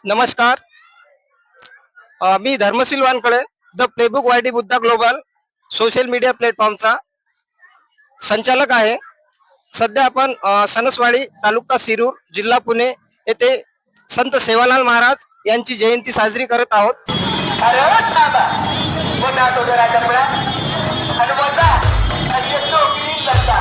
नमस्कार. मी Dharmasheel Wankhede, the playbook Y D Buddha global social media प्लॅटफॉर्मचा संचालक आहे. सध्या आपण सणसवाडी, तालुका शिरूर, जिल्हा पुणे येथे संत सेवालाल महाराज यांची जयंती साजरी करत आहोत. अरे थांबा पुन्हा तो जरा कपडा आणि वजा आणि एक नोकरी लता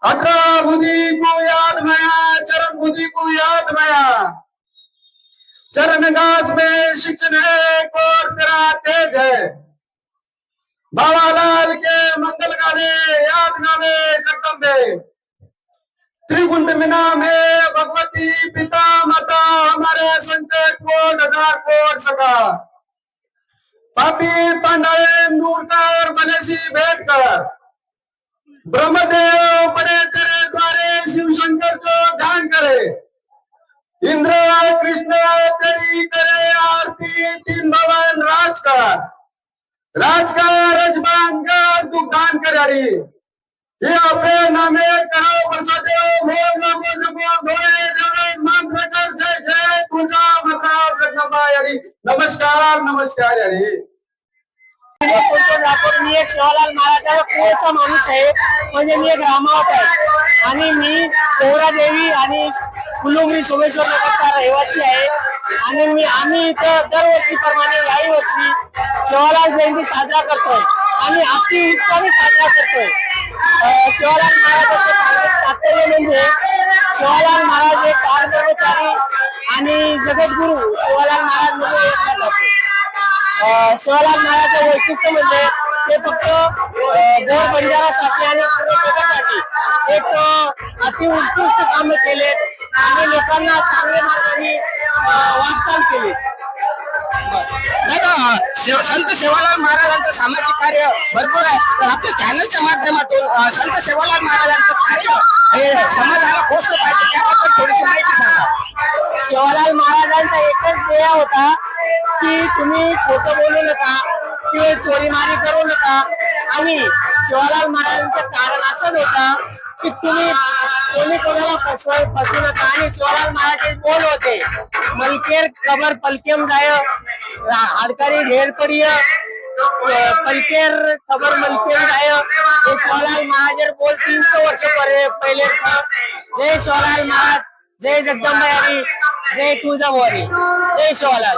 अठारह बुद्धि को याद माया, चरण बुद्धि को याद माया। चरण घास में शिक्षण है और तेरा तेज है। बाबालाल के मंगल गाने याद गाने जगदम्बे। त्रिकुंड में नाम है भगवती पिता माता, हमारे संकट कोट हजार कोट सका। पापी पांडाले दूर कर बनेसी भेंट कर। ब्रह्मदेव बड़े तेरे द्वारे शिव शंकर को ध्यान करे। इंद्र कृष्ण तेरी करे आरती, तीन भवन राज का रजबान कर दुख दान करे। ये अपने नामे करो प्रसादे मोर लोगो जगो धोए जगत मंत्र कर जय जय तुझा मता जगदंबा यारी। नमस्कार नमस्कार यारी। मी एक शिवालाल महाराजाचा पुढचा माणूस आहे, म्हणजे मी एक रामावत आहे आणि मी पोहरा देवी आणि फुलुंगरी सोमेश्वर नगरचा रहिवासी आहे आणि आम्ही इथं दरवर्षी प्रमाणे याही वर्षी शिवालाल जयंती साजरा करतोय आणि अति उत्साहाने साजरा करतोय। शिवालाल महाराजांचं तात्पर्य म्हणजे शिवालाल महाराज एक कारकर्मचारी आणि जगद्गुरु शिवालाल महाराज म्हणून ओळखले जाते। शिवालाल महाराजचं वैशिष्ट्य म्हणजे ते फक्त गोर बंजारासाठी आणि पूर्वजासाठी एक अति उत्कृष्ट कामे केलेत आणि लोकांना चांगल्या मार्गाने वाटचाल केली। संत सेवालाल महाराजांचं सामाजिक कार्य भरपूर आहे, तर आपल्या चॅनलच्या माध्यमातून संत सेवालाल महाराजांचं कार्य हे समाजाला पोहोचलं पाहिजे, त्याबद्दल थोडीशी माहिती सांगा। शिवालाल महाराजांचा एकच ध्येय होता की तुम्ही खोटं बोलू नका किंवा चोरीमारी करू नका आणि शिवालाल महाराजांचं कारण असंच होतं की तुम्ही कोणी कोणाला फसवू नका आणि शिवालाल महाराज बोल होते मलकेर कबर पलकेम जाय हाडकारी ढेर पडिय पलकेर खबर मलकेर जाय हे शिवालाल महाराज बोल 300 वर्ष पहिले। जय शिवालाल महाराज, जय जगदंबा यारी, जय तुळजाभवानी, जय शिवालाल।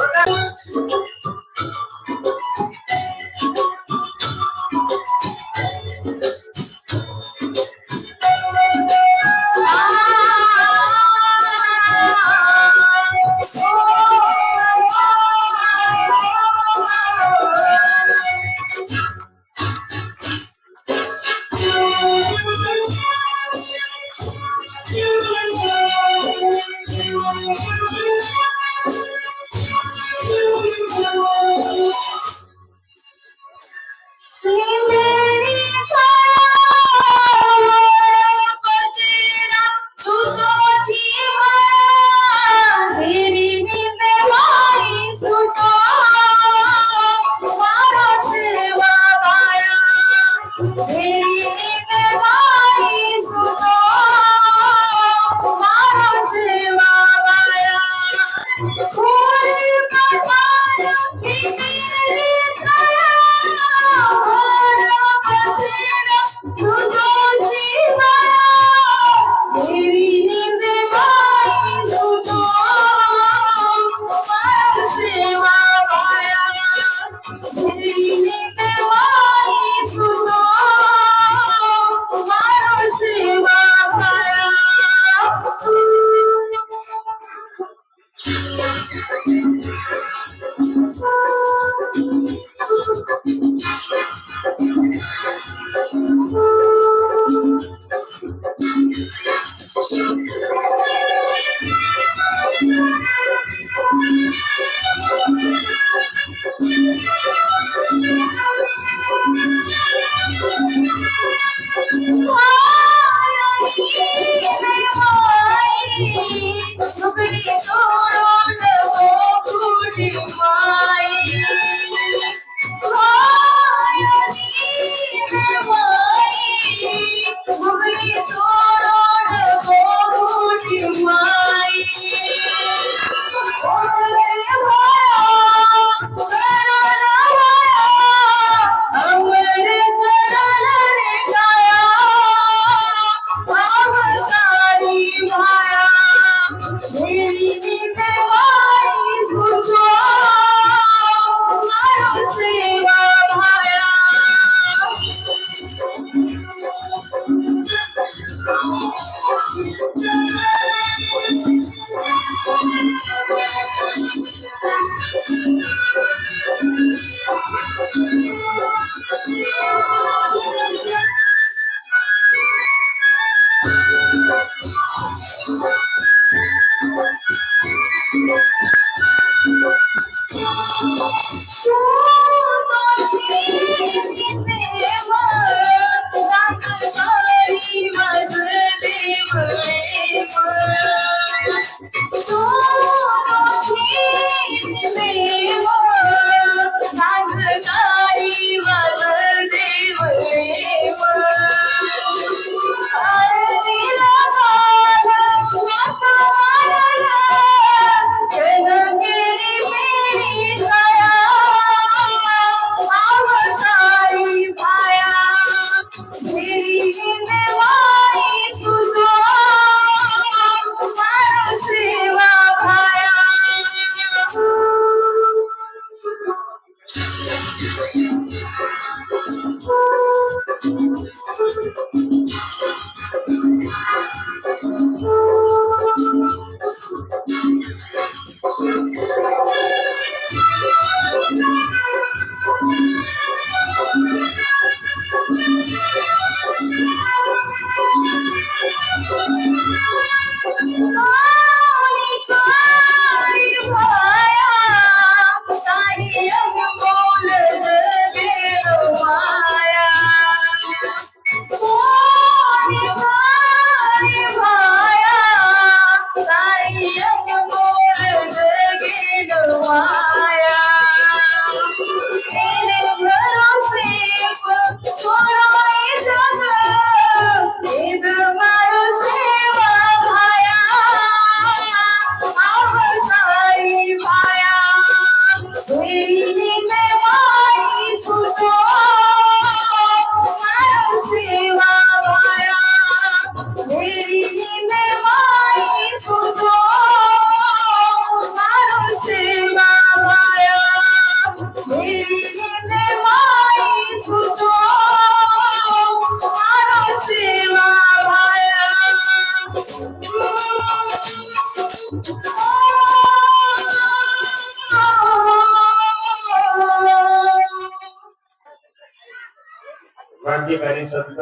क्रांतिकारी संत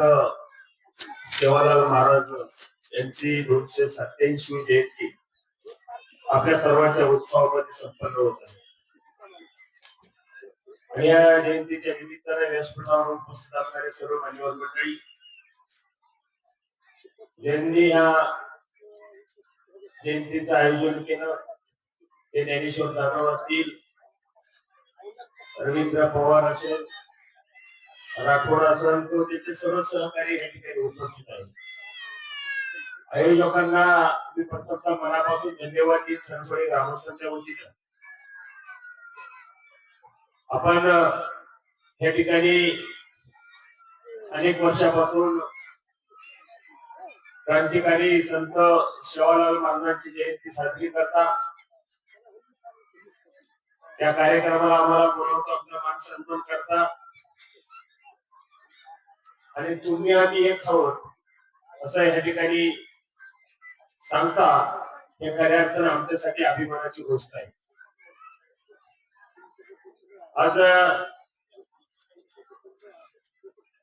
सेवालाल महाराज यांची 287वी जयंती आपल्या सर्वांच्या उत्सवामध्ये संपन्न होत आहे आणि या जयंतीच्या निमित्ताने व्यासपीठावर उपस्थित असणारे सर्व मान्यवर मंडळी, ज्यांनी या जयंतीचं आयोजन केलं ते ज्ञानेश्वर जाधव असतील, रवींद्र पवार असेल, राठोड असेल, तो त्याचे सर्व सहकारी या ठिकाणी उपस्थित आहेत. आयोजकांना मी प्रथमतः मनापासून धन्यवाद देईन. सरसोडी ग्रामस्थांच्या वतीने आपण या ठिकाणी अनेक वर्षापासून क्रांतिकारी संत सेवालाल महाराजांची जयंती साजरी करता. त्या कार्यक्रमाला आम्हाला बोलवता, आपला मान सन्मान करता आणि तुम्ही आम्ही एक आहोत असं या ठिकाणी सांगता. हे खऱ्या अर्थानं आमच्यासाठी अभिमानाची गोष्ट आहे. आज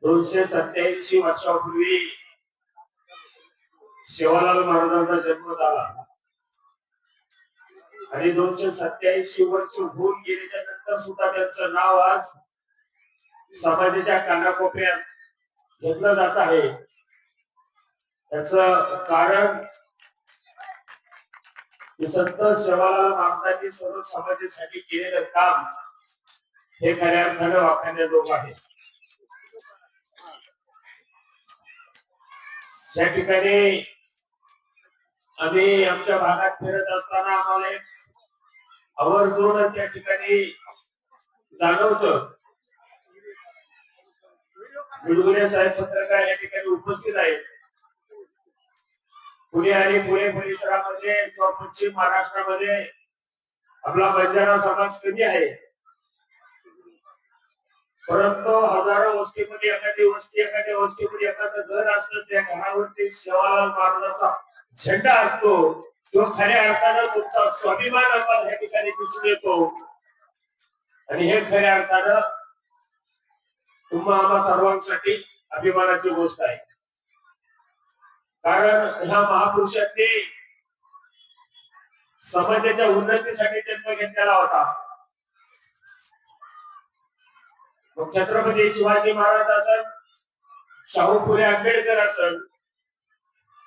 287 वर्षापूर्वी सेवालाल महाराजांचा जन्म झाला आणि 287 वर्ष होऊन गेल्याच्या नंतर सुद्धा त्यांचं नाव आज समाजाच्या कानाकोपऱ्यात घेतलं जात आहे. त्याच कारण संत सेवालाल महाराजांनी सर्व समाजासाठी केलेलं काम हे खऱ्या अर्थानं वाखाणण्याजोग आहे. या ठिकाणी आम्ही आमच्या भागात फिरत असताना आम्हाला एक आवर्जून त्या ठिकाणी जाणवतं. गुडगुडे साहेब पत्रकार या ठिकाणी उपस्थित आहेत. पुणे आणि पुणे परिसरामध्ये किंवा पश्चिम महाराष्ट्रामध्ये आपला बंजारा समाज कमी आहे, परंतु हजारो वस्तीमध्ये एखाद्या वस्तीमध्ये एखादं घर असतं, त्या घरावरती सेवालाल महाराजांचा झेंडा असतो. तो खऱ्या अर्थानं तुमचा स्वाभिमान आम्हाला या ठिकाणी दिसून येतो आणि हे खऱ्या अर्थानं तुम्हा आम्हा सर्वांसाठी अभिमानाची गोष्ट आहे. कारण ह्या महापुरुषांनी समाजाच्या उन्नतीसाठी जन्म घेतलेला होता. मग छत्रपती शिवाजी महाराज असल, शाहू फुले आंबेडकर असल,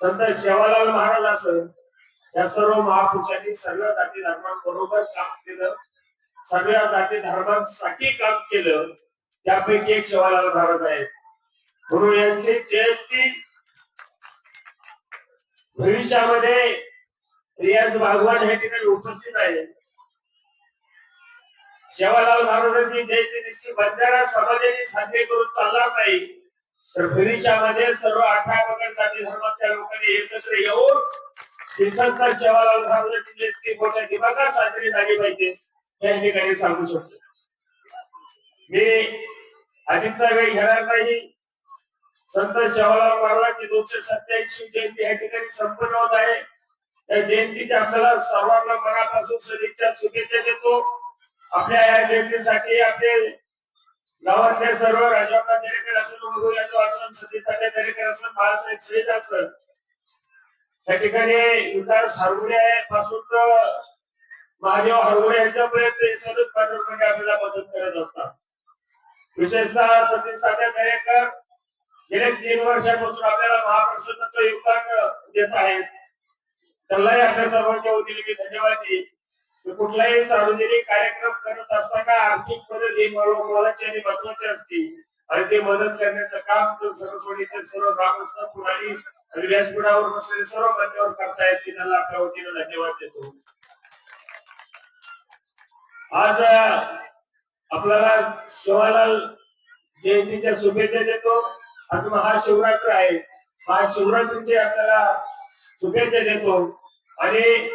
संत सेवालाल महाराज असल, या सर्व महापुरुषांनी सगळ्या जाती धर्मांबरोबर काम केलं, सगळ्या जाती धर्मांसाठी काम केलं. त्यापैकी एक सेवालाल महाराज आहेत. म्हणून यांची जयंती भविष्यामध्ये रियाज बागवान हे ठिकाणी उपस्थित आहे. सेवालाल महाराजांची जयंती निश्चित बंजारा समाजाने साजरी करून चालणार नाही, तर भविष्यामध्ये सर्व 18 पगड जाती धर्माच्या लोकांनी एकत्र येऊन संत सेवालाल महाराजांची जयंती मोठ्या दिमागात साजरी झाली पाहिजे या ठिकाणी सांगू शकतो. मी आधीचा वेळ घेणार नाही. संत सेवालाल महाराजांची 287 जयंती या ठिकाणी संपन्न होत आहे. या जयंतीच्या आपल्याला सर्वांना मनापासून सदिच्छा शुभेच्छा देतो. आपल्या या जयंतीसाठी आपले गावातले सर्व राजांना दरेकर असेल, उर्दू यादव असेल, सतीश दरेकर असेल, बाळासाहेब सईद असेल, या ठिकाणी विकास हरगुडे पासून तर महादेव हरगुडे यांच्यापर्यंत हे सर्वच पाठवणे आपल्याला मदत करत असतात. विशेषतः सतीश दरेकर गेल्या 3 वर्षांपासून आपल्याला महाप्रसादाचं योगदान देत आहेत. त्यालाही आपल्या सर्वांच्या वतीने मी धन्यवाद देईन. कुठलाही सार्वजनिक कार्यक्रम करत असताना आर्थिक मदत ही मोलाची आणि महत्वाची असते आणि ते मदत करण्याचं काम सरस्वतीचे सर्व ग्रामस्थ पुढारी आणि व्यासपीठावर बसलेले सर्व मान्यवर करतायत. की त्यांना आपल्या वतीने धन्यवाद देतो. आज आपल्याला सेवालाल जयंतीच्या शुभेच्छा देतो. आज महाशिवरात्र आहे. महाशिवरात्रीचे आपल्याला शुभेच्छा देतो आणि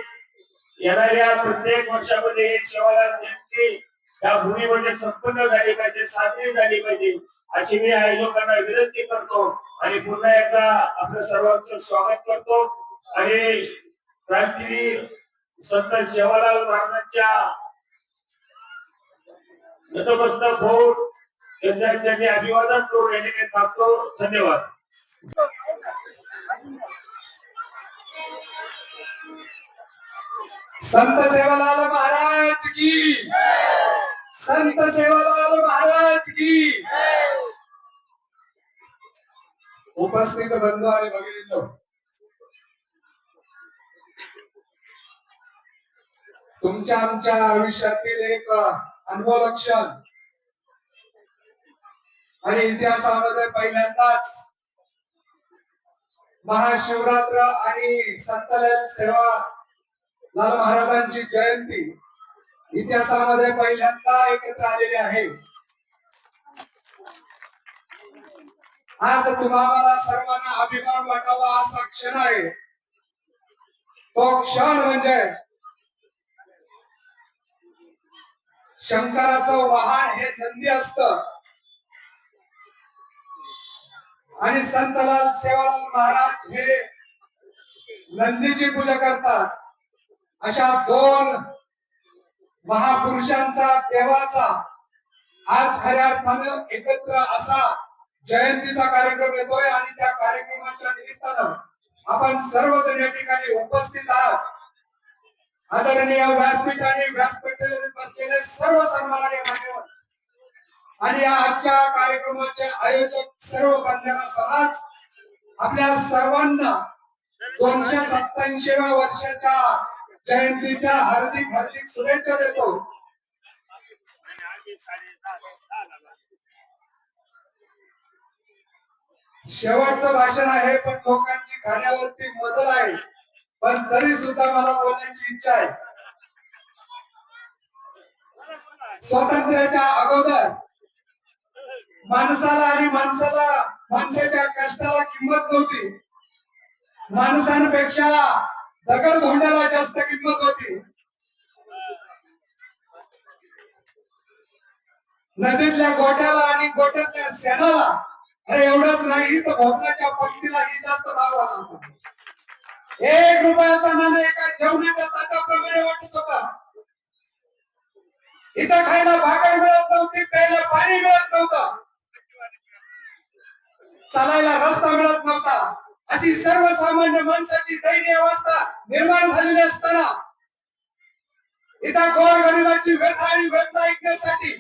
येणाऱ्या प्रत्येक वर्षामध्ये हे सेवालाल जयंती या भूमीमध्ये संपन्न झाली पाहिजे, साजरी झाली पाहिजे अशी मी आयोजकांना विनंती करतो आणि पुन्हा एकदा आपल्या सर्वांचं स्वागत करतो आणि क्रांतीवीर संत सेवालाल महाराजांच्या नतमस्तक होऊन त्यांच्या अभिवादन करून या ठिकाणी थांबतो. धन्यवाद. संत सेवालाल महाराज की, संत सेवालाल महाराज की. उपस्थित बंधू आणि भगिनींनो, तुमच्या आमच्या आयुष्यातील एक अनमोल क्षण आणि इतिहासामध्ये पहिल्यांदाच महाशिवरात्र आणि संत सेवालाल महाराजांची जयंती इतिहासामध्ये पहिल्यांदा एकत्र आलेली आहे. आज तुम्हाला सर्वांना अभिमान वाटावा असा क्षण आहे. तो क्षण म्हणजे शंकराचं वाहन हे नंदी असतं आणि संतलाल सेवालाल महाराज हे नंदीची पूजा करतात. अशा 2 महापुरुषांचा देवाचा आज खऱ्या अर्थानं एकत्र असा जयंतीचा कार्यक्रम येतोय आणि त्या कार्यक्रमाच्या निमित्तानं आपण सर्वजण या ठिकाणी उपस्थित आहात. आदरणीय व्यासपीठाने व्यासपीठावर बसलेले सर्व सन्माननीय मान्यवर आणि या आजच्या कार्यक्रमाचे आयोजक सर्व बंजारा समाज, आपल्या सर्वांना 287व्या वर्षाच्या जयंतीच्या हार्दिक हार्दिक शुभेच्छा देतो. शेवटचं भाषण आहे पण लोकांची खाण्यावरती मदल आहे, पण तरी सुद्धा मला बोलण्याची इच्छा आहे. स्वातंत्र्याच्या अगोदर माणसाला आणि माणसाच्या कष्टाला किंमत नव्हती. माणसांपेक्षा दगडधोंड्याला जास्त किंमत होती. नदीतल्या गोट्याला आणि गोट्यातल्या सेनाला, अरे एवढंच नाही तर भोजनाच्या पंक्तीलाही जास्त भाव आला. 1 रुपयाचा नाणं एका जेवणाच्या ताटाप्रमाणे वाटत होता. इथं खायला भाकर मिळत नव्हती, प्यायला पाणी मिळत नव्हतं, चालायला रस्ता मिळत नव्हता. अशी सर्वसामान्य माणसाची दयनीय अवस्था निर्माण झालेली असताना इथं गोरगरिबाची व्यथा आणि वेदना ऐकण्यासाठी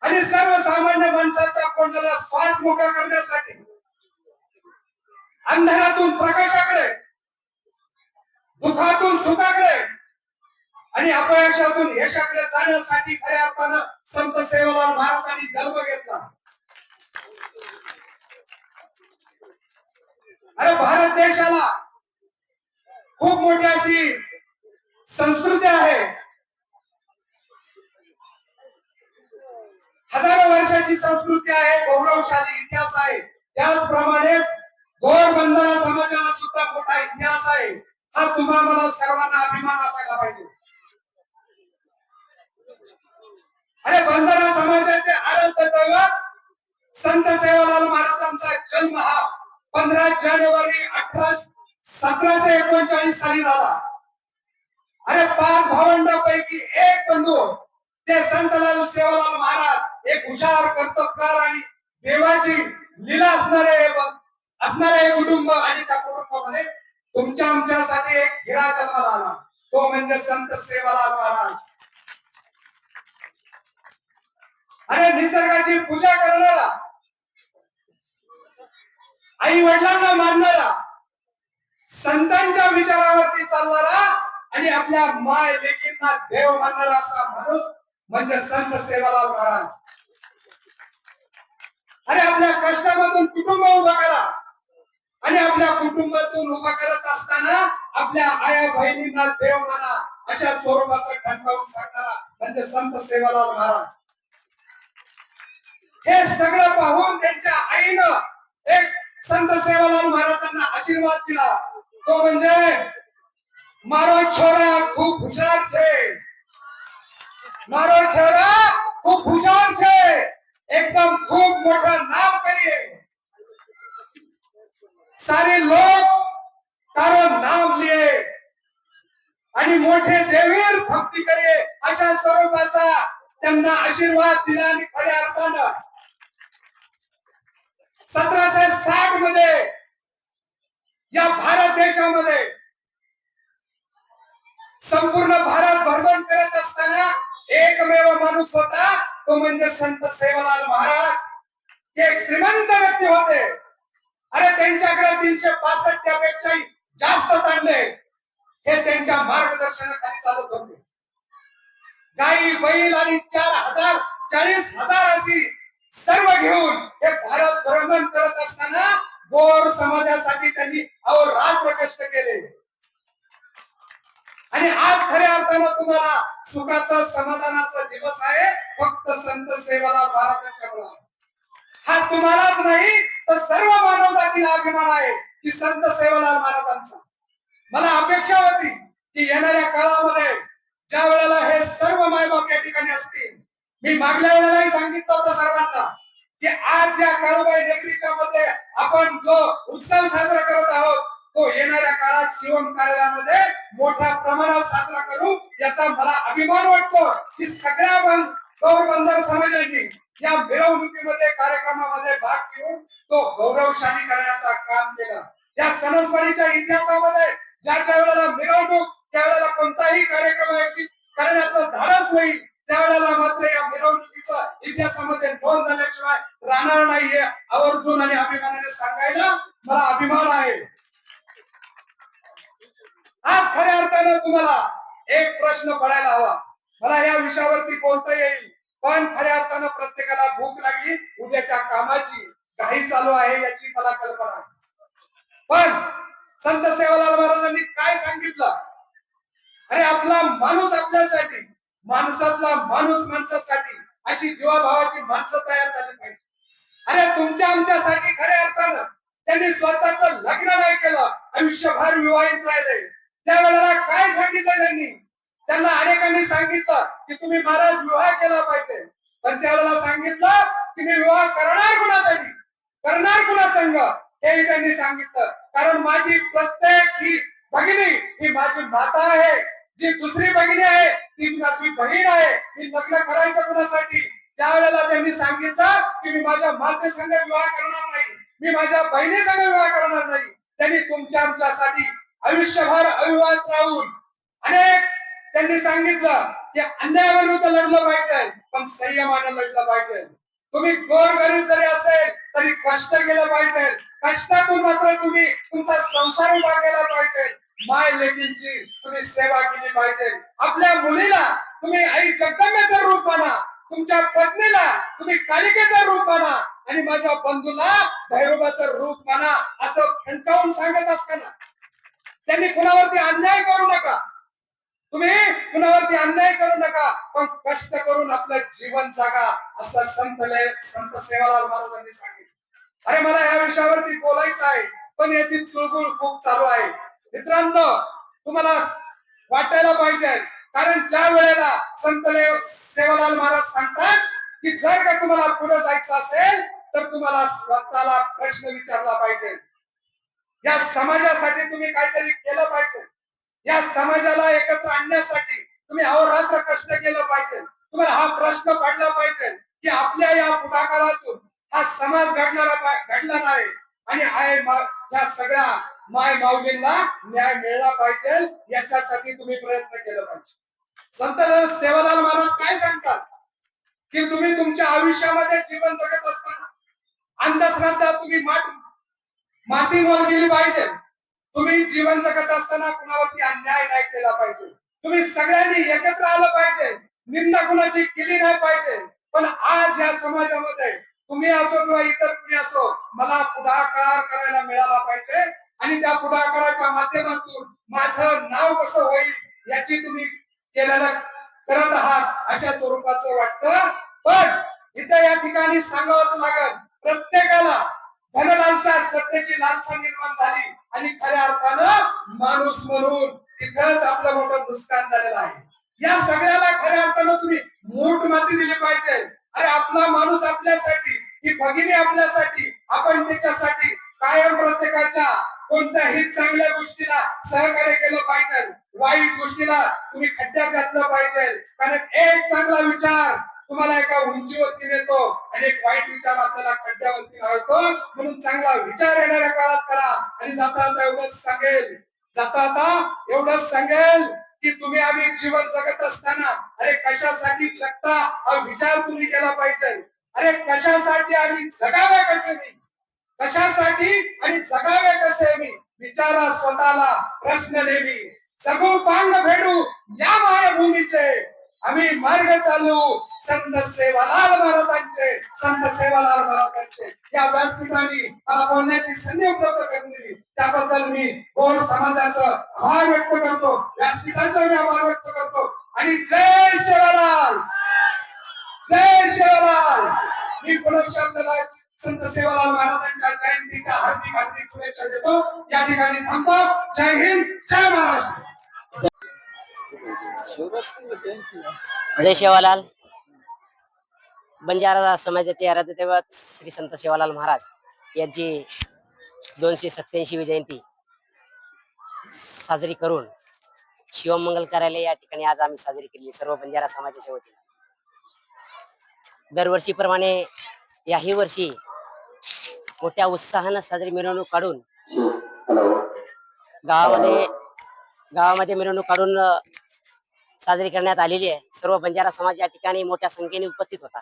आणि सर्वसामान्य माणसाचा कोणाला श्वास मोकळा करण्यासाठी अंधारातून प्रकाशाकडे, दुःखातून सुखाकडे आणि अपयशातून यशाकडे जाण्यासाठी खऱ्या अर्थानं संत सेवालाल महाराजांनी जन्म घेतला. अरे भारत देशाला खूप मोठी अशी संस्कृती आहे. हजारो वर्षाची संस्कृती आहे, गौरवशाली इतिहास आहे. त्याचप्रमाणे गौर बंजारा समाजाला सुद्धा मोठा इतिहास आहे. हा तुम्हा मला सर्वांना अभिमान असायला पाहिजे. अरे बंजारा समाजाचे आराध्य दैवत संत सेवालाल महाराजांचा जन्म हा 15 जानेवारी 1739 साली झाला. अरे 5 भावंडापैकी एक बंधू ते संतलाल सेवालाल महाराज एक हुशार, कर्तबगार आणि देवाची लीला असणारे कुटुंब, आणि त्या कुटुंबामध्ये तुमच्या आमच्यासाठी एक हिरा जन्माला आला, तो म्हणजे संत सेवालाल महाराज. अरे निसर्गाची पूजा करणारा, आई वडिलांना मानणारा, संतांच्या विचारावरती चालणारा आणि आपल्या माय लेकींना देव मानणारा असा माणूस म्हणजे संत सेवालाल महाराज. अरे आपल्या कष्टामधून कुटुंब उभं करा आणि आपल्या कुटुंबातून उभं करत असताना आपल्या आया बहिणींना देव माना अशा स्वरूपाचं ठणकावून सांगणारा म्हणजे संत सेवालाल महाराज. हे सगळं पाहून त्यांच्या आईनं एक संत सेवालाल महाराजांना आशीर्वाद दिला, तो म्हणजे मारो छोरा खूप हुशार छे, मारो छोरा खूप हुशार छे, एकदम खूप मोठं नाम करिए, सारे लोग तारो नाम लिए आणि मोठे देवीर भक्ती करिए अशा स्वरूपाचा त्यांना आशीर्वाद दिला. आणि खऱ्या अर्थानं 1760 मध्ये या भारत देशामध्ये संपूर्ण भारत भ्रमण करत असताना एकमेव माणूस होता, तो म्हणजे संत सेवालाल महाराज. ते एक श्रीमंत व्यक्ती होते. अरे त्यांच्याकडे 365 त्यापेक्षाही जास्त तांडे हे त्यांच्या मार्गदर्शनाखाली चालत होते. गाई बैल आणि 4000 40,000 अशी सर्व घेऊन हे भारत भ्रमण करत असताना गोर समाजासाठी त्यांनी अहोरात्र कष्ट केले. आणि आज खऱ्या अर्थानं तुम्हाला सुखाचा समाधानाचा दिवस आहे फक्त संत सेवालाल महाराजांच्या मुळे. हा तुम्हालाच नाही तर सर्व मानव जातीला अभिमान आहे की संत सेवालाल महाराजांचा. मला अपेक्षा होती की येणाऱ्या काळामध्ये ज्या वेळेला हे सर्व मायबाप या ठिकाणी असतील, मी मागल्या वेळेलाही सांगितलं होतं सर्वांना की आज या काळूबाई नगरीच्या मध्ये आपण जो उत्सव साजरा करत आहोत तो येणाऱ्या काळात शिवम कार्यालयामध्ये मोठ्या प्रमाणात साजरा करू याचा मला अभिमान वाटतो की सगळ्या गौर बंदर समाजांनी या मिरवणुकीमध्ये कार्यक्रमामध्ये भाग घेऊन तो गौरवशाली करण्याचं काम केलं. या सणस्मरणीच्या इतिहासामध्ये ज्या वेळेला मिरवणूक त्यावेळेला कोणताही कार्यक्रम आयोजित करण्याचं धाडस होईल त्यावेळेला मात्र या मिरवणुकीचा इतिहासामध्ये नोंद झाल्याशिवाय राहणार नाही हे आवर्जून आणि अभिमानाने सांगायला मला अभिमान आहे. आज खऱ्या अर्थानं तुम्हाला एक प्रश्न पडायला हवा. मला या विषयावरती बोलता येईल पण खऱ्या अर्थानं प्रत्येकाला भूक लागली, उद्याच्या कामाची काही चालू आहे याची मला कल्पना आहे. पण संत सेवालाल महाराजांनी काय सांगितलं? अरे आपला माणूस आपल्यासाठी, माणसातला माणूस माणसासाठी अशी जीवाभावाची माणसं तयार झाली पाहिजे. अरे तुमच्या आमच्यासाठी खऱ्या अर्थानं त्यांनी स्वतःच लग्न नाही केलं, आयुष्यभर विवाहित राहिले. त्यावेळेला काय सांगितलं त्यांनी? त्यांना अनेकांनी सांगितलं की तुम्ही महाराज विवाह केला पाहिजे, पण त्यावेळेला सांगितलं की मी विवाह करणार कुणासाठी, करणार कुणा संग हेही त्यांनी सांगितलं. कारण माझी प्रत्येक ही भगिनी ही माझी माता आहे, जी दुसरी भगिनी आहे ती माझी बहीण आहे. मी लग्न करायचं कुणासाठी? त्यावेळेला त्यांनी सांगितलं की मी माझ्या माते संग विवाह करणार नाही, मी माझ्या बहिणी संग विवाह करणार नाही. त्यांनी तुमच्या आमच्यासाठी आयुष्यभर अविवाहित राहून अनेक त्यांनी सांगितलं की अन्यायाविरुद्ध लढलं पाहिजे, पण संयमानं लढलं पाहिजे. तुम्ही गोरगरीब जरी असेल तरी कष्ट केलं पाहिजे. कष्टातून मात्र तुम्ही तुमचा संसार उभा केला पाहिजे. माय लेकींची तुम्ही सेवा केली पाहिजे. आपल्या मुलीला तुम्ही आई जगदंबेचं रूप बना, तुमच्या पत्नीला तुम्ही कालिकेचं रूप बना आणि माझ्या बंधूला भैरवाचं रूप बना, असं ठणकावून सांगत असताना त्यांनी कुणावरती अन्याय करू नका, तुम्ही कुणावरती अन्याय करू नका, पण कष्ट करून आपलं जीवन जगा, असं संत सेवालाल महाराजांनी सांगितलं. अरे मला या विषयावरती बोलायचं आहे, पण याची चुळबुळ खूप चालू आहे. मित्रांनो, तुम्हाला वाटायला पाहिजे, कारण ज्या वेळेला सेवालाल महाराज सांगतात की जर का तुम्हाला पुढे जायचं असेल तर तुम्हाला स्वतःला प्रश्न विचारला पाहिजे. या समाजासाठी तुम्ही काहीतरी केलं पाहिजे. या समाजाला एकत्र आणण्यासाठी तुम्ही अहोरात्र कष्ट केलं पाहिजे. तुम्हाला हा प्रश्न पडला पाहिजे की आपल्या या पुढाकारातून हा समाज घडला नाही आणि या सगळ्या माय माऊलींना न्याय मिळला पाहिजे, याच्यासाठी तुम्ही प्रयत्न केला पाहिजे. संत सेवालाल महाराज काय सांगतात की तुम्ही तुमच्या आयुष्यामध्ये जीवन जगत असताना अंधश्रद्धा तुम्ही माती मोल केली पाहिजे. तुम्ही जीवन जगत असताना कुणावरती अन्याय नाही केला पाहिजे. तुम्ही सगळ्यांनी एकत्र आलं पाहिजे, निंदा कुणाची केली नाही पाहिजे. पण आज या समाजामध्ये तुम्ही असो किंवा इतर कुणी असो, मला पुढाकार करायला मिळाला पाहिजे आणि त्या पुढाकाराच्या माध्यमातून माझं नाव कसं होईल याची तुम्ही केलेलं करत आहात, अशा स्वरूपाचं वाटतं. पण इथं या ठिकाणी सांगावं लागेल, प्रत्येकाला धनलालसा, सत्तेची लालसा निर्माण झाली आणि खऱ्या अर्थानं माणूस म्हणून तिथंच आपलं मोठं नुकसान झालेलं आहे. या सगळ्याला खऱ्या अर्थानं तुम्ही मूठ माती दिली पाहिजे. अरे आपला माणूस आपल्यासाठी, ही भगिनी आपल्यासाठी, आपण त्याच्यासाठी कायम प्रत्येकाच्या कोणत्याही चांगल्या गोष्टीला सहकार्य केलं पाहिजे. वाईट गोष्टीला तुम्ही खड्ड्यात घातलं पाहिजे, कारण एक चांगला विचार तुम्हाला एका उंचीवरती नेतो आणि एक वाईट विचार आपल्याला खड्ड्यावरती घालतो. म्हणून चांगला विचार येणाऱ्या काळात करा. आणि जाता एवढंच सांगेल की तुम्ही आम्ही जीवन जगत असताना अरे कशासाठी जगता हा विचार तुम्ही केला पाहिजे. अरे कशासाठी आणि जगावे कसे मी, कशासाठी आणि जगावे कसे मी, विचारा स्वतःला प्रश्न नेहमी. जगू पांग फेडू या मायभूमीचे, आम्ही मार्ग चालू संत सेवालाल महाराजांचे या व्यासपीठाने मला बोलण्याची संधी उपलब्ध करून दिली, त्याबद्दल मी गोर समाजाचा आभार व्यक्त करतो, व्यासपीठाचा मी आभार व्यक्त करतो. आणि जय सेवालाल, जय सेवालाल. मी पुनश्च संत सेवालाल महाराजांच्या जयंतीच्या हार्दिक हार्दिक शुभेच्छा देतो. या ठिकाणी थांबतो. जय हिंद, जय महाराष्ट्र. जय सेवालाल. बंजारा समाजाचे आराध्य दैवत श्री संत सेवालाल महाराज यांची 287वी जयंती साजरी करून शिवमंगल कार्यालय या ठिकाणी आज आम्ही साजरी केली सर्व बंजारा समाजाच्या वतीने. दरवर्षीप्रमाणे याही वर्षी मोठ्या उत्साहानं साजरी मिरवणूक काढून गावामध्ये मिरवणूक काढून साजरी करण्यात आलेली आहे. सर्व बंजारा समाज या ठिकाणी मोठ्या संख्येने उपस्थित होता.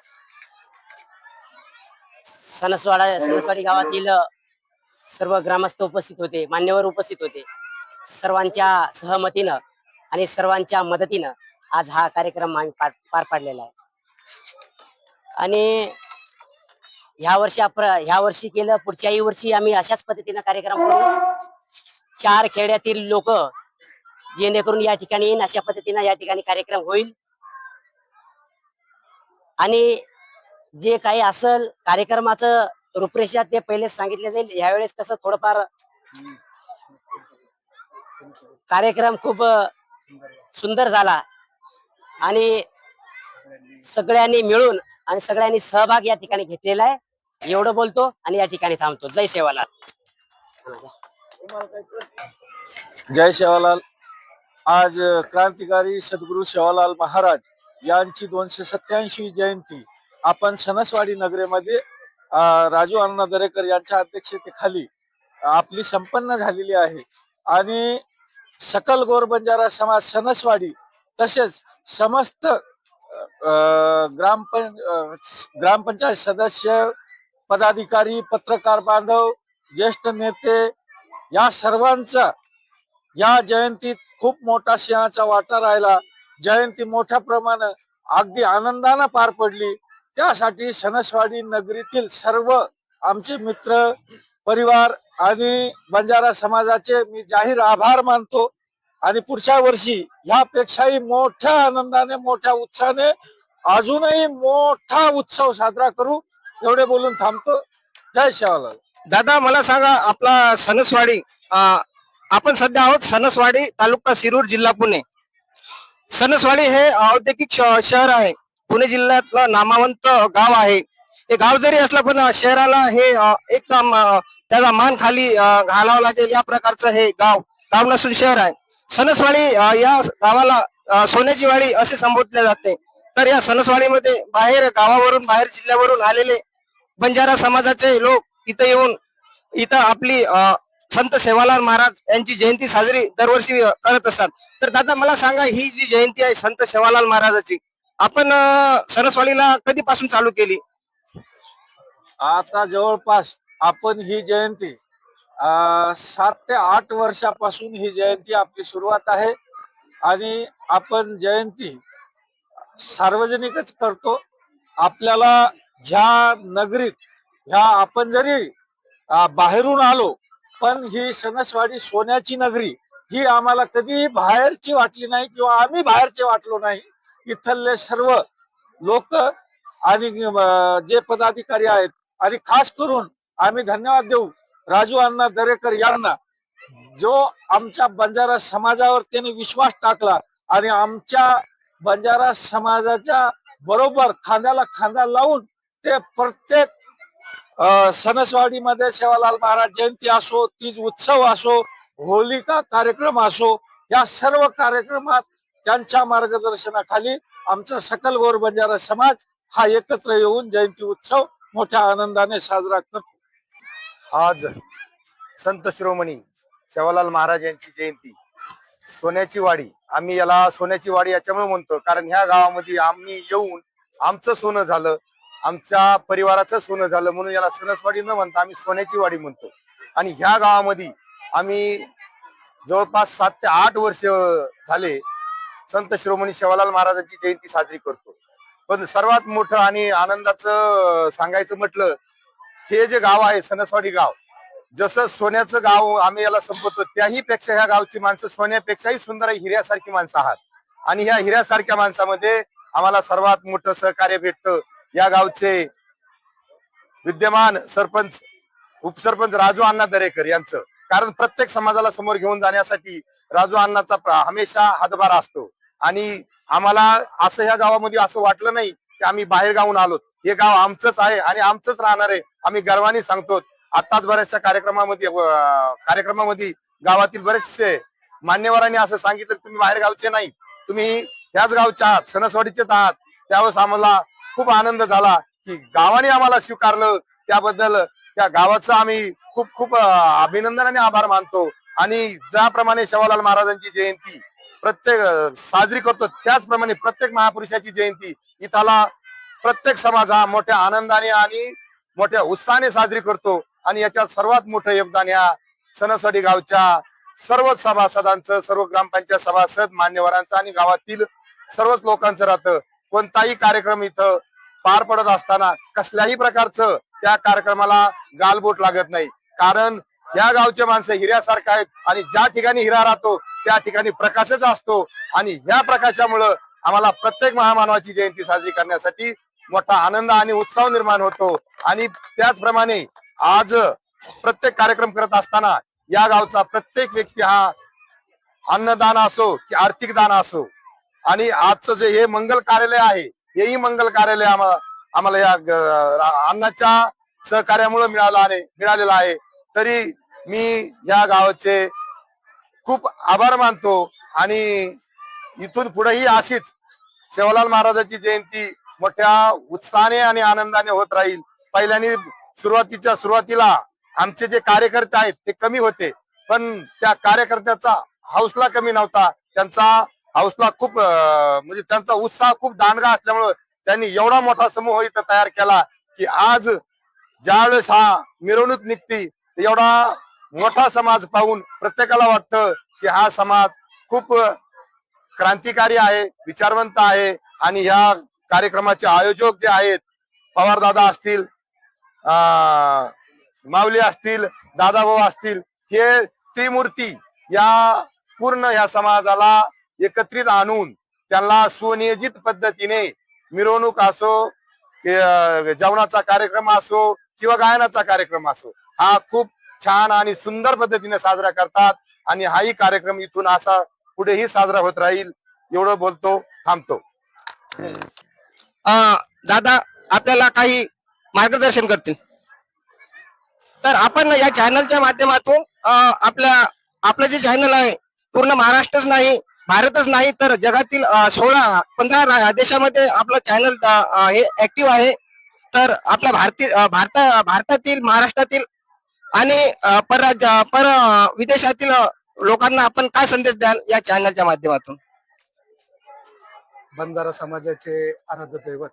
सणसवाडी गावातील सर्व ग्रामस्थ उपस्थित होते, मान्यवर उपस्थित होते. सर्वांच्या सहमतीनं आणि सर्वांच्या मदतीनं आज हा कार्यक्रम आम्ही पार पाडलेला आहे. आणि ह्या वर्षी केलं, पुढच्याही वर्षी आम्ही अशाच पद्धतीनं कार्यक्रम करू. 4 खेड्यातील लोक जेणेकरून या ठिकाणी येईन अशा पद्धतीनं या ठिकाणी कार्यक्रम होईल. आणि जे काही असेल कार्यक्रमाचं रूपरेषा ते पहिलेच सांगितले जाईल. यावेळेस कसं थोडंफार कार्यक्रम खूप सुंदर झाला आणि सगळ्यांनी मिळून आणि सगळ्यांनी सहभाग या ठिकाणी घेतलेला आहे. एवढं बोलतो आणि या ठिकाणी थांबतो. जय सेवालाल. जय सेवालाल. आज क्रांतिकारी सद्गुरू सेवालाल महाराज यांची 287वी जयंती आपण सणसवाडी नगरीमध्ये राजू अण्णा दरेकर यांच्या अध्यक्षतेखाली आपली संपन्न झालेली आहे. आणि सकल गोर बंजारा समाज सणसवाडी तसेच समस्त ग्रामपंचायत सदस्य, पदाधिकारी, पत्रकार बांधव, ज्येष्ठ नेते या सर्वांचा या जयंतीत खूप मोठा सिंहाचा वाटा राहिला. जयंती मोठ्या प्रमाणात अगदी आनंदानं पार पडली. त्यासाठी सणसवाडी नगरीतील सर्व आमचे मित्र, परिवार आणि बंजारा समाजाचे मी जाहीर आभार मानतो. आणि पुढच्या वर्षी ह्यापेक्षाही मोठ्या आनंदाने, मोठ्या उत्साहाने अजूनही मोठा उत्सव साजरा करू. एवढे बोलून थांबतो. जय शिवलाल. दादा मला सांगा, आपला सणसवाडी, आपण सध्या आहोत सणसवाडी, तालुका शिरूर, जिल्हा पुणे. सणसवाडी हे औद्योगिक शहर आहे. पुणे जिल्ह्यातलं नामवंत गाव आहे. हे गाव जरी असलं पण शहराला हे एकदम त्याचा मान खाली घालावा लागेल या प्रकारचं हे गाव नसून शहर आहे. सणसवाडी या गावाला सोन्याची वाडी असे संबोधले जाते. तर या सणसवाडीमध्ये बाहेर गावावरून, बाहेर जिल्ह्यावरून आलेले बंजारा समाजाचे लोक इथं येऊन इथं आपली संत सेवालाल महाराज यांची जयंती साजरी दरवर्षी करत असतात. तर दादा मला सांगा, ही जी जयंती आहे संत सेवालाल महाराजाची, आपण सणसवाडीला कधीपासून चालू केली? आता जवळपास आपण ही जयंती 7 ते 8 वर्षापासून ही जयंती आपली सुरुवात आहे. आणि आपण जयंती सार्वजनिकच करतो. आपल्याला ह्या नगरीत आपण जरी बाहेरून आलो, पण ही सणसवाडी सोन्याची नगरी ही आम्हाला कधीही बाहेरची वाटली नाही किंवा आम्ही बाहेरचे वाटलो नाही. इथले सर्व लोक आणि जे पदाधिकारी आहेत, आणि खास करून आम्ही धन्यवाद देऊ राजू अण्णा दरेकर यांना, जो आमच्या बंजारा समाजावर त्यांनी विश्वास टाकला आणि आमच्या बंजारा समाजाच्या बरोबर खांद्याला खांदा लावून ते प्रत्येक सणसवाडीमध्ये सेवालाल महाराज जयंती असो, तीज उत्सव असो, होलिका कार्यक्रम असो, या सर्व कार्यक्रमात त्यांच्या मार्गदर्शनाखाली आमचा सकल गोर बंजारा समाज हा एकत्र येऊन जयंती उत्सव मोठ्या आनंदाने साजरा करतो. आज संत शिरोमणी सेवालाल महाराज यांची जयंती, सोन्याची वाडी. आम्ही याला सोन्याची वाडी याच्यामुळे म्हणतो कारण ह्या गावामध्ये आम्ही येऊन आमचं सोनं झालं, आमच्या परिवाराचं सोनं झालं, म्हणून याला सणसवाडी न म्हणता आम्ही सोन्याची वाडी म्हणतो. आणि ह्या गावामध्ये आम्ही जवळपास 7 ते 8 वर्ष झाले संत शिरोमणी सेवालाल महाराजांची जयंती साजरी करतो. पण सर्वात मोठं आणि आनंदाचं सांगायचं म्हटलं, हे जे गाव आहे सणसवाडी गाव, जसं सोन्याचं गाव आम्ही याला संबोधतो, त्याही पेक्षा ह्या गावची माणसं सोन्यापेक्षाही सुंदर आहे, हिऱ्यासारखी माणसं आहात. आणि ह्या हिऱ्यासारख्या माणसामध्ये आम्हाला सर्वात मोठं सहकार्य भेटतं या गावचे विद्यमान सरपंच, उपसरपंच राजू अण्णा दरेकर यांचं. कारण प्रत्येक समाजाला समोर घेऊन जाण्यासाठी राजू अण्णाचा हमेशा हातभार असतो. आणि आम्हाला असं ह्या गावामध्ये असं वाटलं नाही की आम्ही बाहेर गावून आलो. हे गाव आमचंच आहे आणि आमचंच राहणार आहे, आम्ही गर्वाने सांगतो. आताच बऱ्याचशा कार्यक्रमामध्ये गावातील बरेचसे मान्यवरांनी असं सांगितलं की तुम्ही बाहेर गावचे नाही, तुम्ही ह्याच गावच्या आहात, सणसवाडीचेच आहात. त्यावेळेस आम्हाला खूप आनंद झाला की गावाने आम्हाला स्वीकारलं. त्याबद्दल त्या गावाचं आम्ही खूप खूप अभिनंदन आणि आभार मानतो. आणि ज्याप्रमाणे सेवालाल महाराजांची जयंती प्रत्येक साजरी करतो, त्याचप्रमाणे प्रत्येक महापुरुषाची जयंती इथला प्रत्येक समाज हा मोठ्या आनंदाने आणि मोठ्या उत्साहाने साजरी करतो. आणि याच्यात सर्वात मोठं योगदान या सणसवाडी गावच्या सर्व सभासदांचं, सर्व ग्रामपंचायत सभासद, मान्यवरांचं आणि गावातील सर्वच लोकांचं राहतं. कोणताही कार्यक्रम इथं पार पडत असताना कसल्याही प्रकारचं त्या कार्यक्रमाला गालबोट लागत नाही. कारण या गावचे माणसं हिऱ्यासारखं आहेत आणि ज्या ठिकाणी हिरा राहतो त्या ठिकाणी प्रकाशच असतो. आणि ह्या प्रकाशामुळं आम्हाला प्रत्येक महामानवाची जयंती साजरी करण्यासाठी मोठा आनंद आणि उत्साह निर्माण होतो. आणि त्याचप्रमाणे आज प्रत्येक कार्यक्रम करत असताना या गावचा प्रत्येक व्यक्ती हा अन्नदान असो की आर्थिक दान असो, आणि आजचं जे हे मंगल कार्यालय आहे, हेही मंगल कार्यालय आम्हाला या अन्नाच्या सहकार्यामुळे मिळालेलं आहे. तरी मी या गावाचे खूप आभार मानतो. आणि इथून पुढेही अशीच सेवालाल महाराजांची जयंती मोठ्या उत्साहाने आणि आनंदाने होत राहील. पहिल्याने सुरुवातीला आमचे जे कार्यकर्ते आहेत ते कमी होते, पण त्या कार्यकर्त्याचा हौसला कमी नव्हता, त्यांचा हौसला खूप म्हणजे त्यांचा उत्साह खूप दांडगा असल्यामुळं त्यांनी एवढा मोठा समूह इथं तयार केला की आज ज्यावेळेस हा मिरवणूक निघते एवढा मोठा समाज पाहून प्रत्येकाला वाटतं की हा समाज खूप क्रांतिकारी आहे, विचारवंत आहे. आणि या कार्यक्रमाचे आयोजक जे आहेत, पवार दादा असतील, माऊली असतील, दादाभाऊ असतील, हे त्रिमूर्ती या पूर्ण या समाजाला एकत्रित आणून त्यांना सुनियोजित पद्धतीने मिरवणूक असो, जेवणाचा कार्यक्रम असो किंवा गायनाचा कार्यक्रम असो, हा खूप छान आणि सुंदर पद्धतीने साजरा करतात. आणि हाही कार्यक्रम इथून असा पुढेही साजरा होत राहील एवढं बोलतो, थांबतो. दादा आपल्याला काही मार्गदर्शन करतील. तर आपण या चॅनलच्या माध्यमातून आपलं जे चॅनल आहे पूर्ण महाराष्ट्रच नाही, भारतच नाही, तर जगातील 16-15 देशामध्ये आपलं चॅनल हे ऍक्टिव्ह आहे. तर आपल्या भारतातील, महाराष्ट्रातील आणि पर विदेशातील लोकांना आपण काय संदेश द्याल या चॅनलच्या माध्यमातून? बंजारा समाजाचे आराध्य दैवत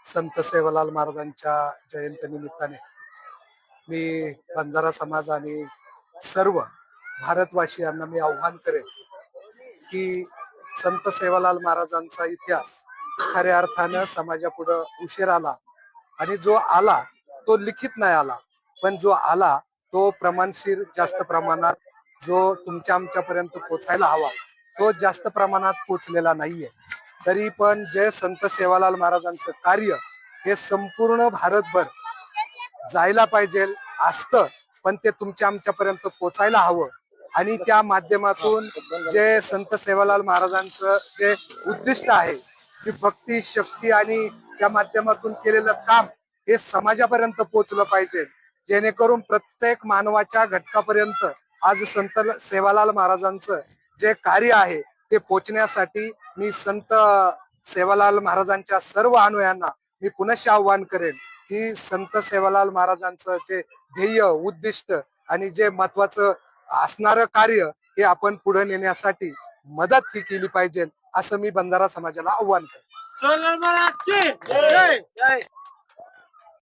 संत सेवालाल महाराजांच्या जयंती निमित्ताने मी बंजारा समाज आणि सर्व भारतवासियांना मी आव्हान करेन की संत सेवालाल महाराजांचा इतिहास खऱ्या अर्थानं समाजापुढं उशीर आला आणि जो आला तो लिखित नाही आला, पण जो आला तो प्रमाणशीर जास्त प्रमाणात जो तुमच्या आमच्यापर्यंत पोचायला हवा तो जास्त प्रमाणात पोचलेला नाहीये. तरी पण जे संत सेवालाल महाराजांचं कार्य हे संपूर्ण भारतभर जायला पाहिजे असतं, पण ते तुमच्या आमच्यापर्यंत पोचायला हवं. आणि त्या माध्यमातून जे संत सेवालाल महाराजांचं जे उद्दिष्ट आहे की भक्ती, शक्ती आणि त्या माध्यमातून केलेलं काम हे समाजापर्यंत पोचलं पाहिजे, जेणेकरून प्रत्येक मानवाच्या घटकापर्यंत आज संत सेवालाल महाराजांचं जे कार्य आहे ते पोचण्यासाठी मी संत सेवालाल महाराजांच्या सर्व अनुयायांना मी पुनश्च आव्हान करेन की संत सेवालाल महाराजांचं जे ध्येय, उद्दिष्ट आणि जे महत्वाचं असणारं कार्य हे आपण पुढे नेण्यासाठी मदत ही केली पाहिजे, असं मी बंजारा समाजाला आव्हान करतो.